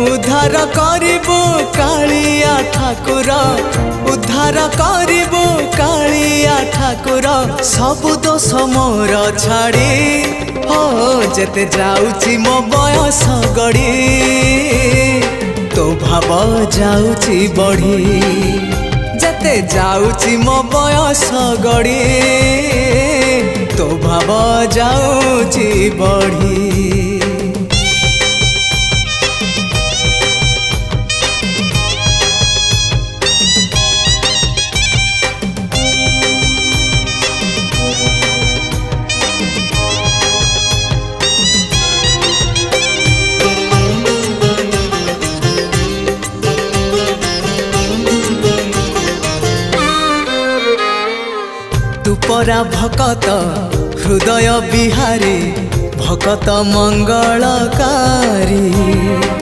उद्धार करिबो कालिया ठाकुर उद्धार करिबो कालिया ठाकुर सबु दोष मोर छाड़ी हो जेते जाउची मो बयस गड़ी तो भाव जाउची बढ़ी जेते जाउची मो बयस गड़ी तो भाव जाउची बढ़ी। तू परा भकत हृदय बिहारी भकत मंगलकारी।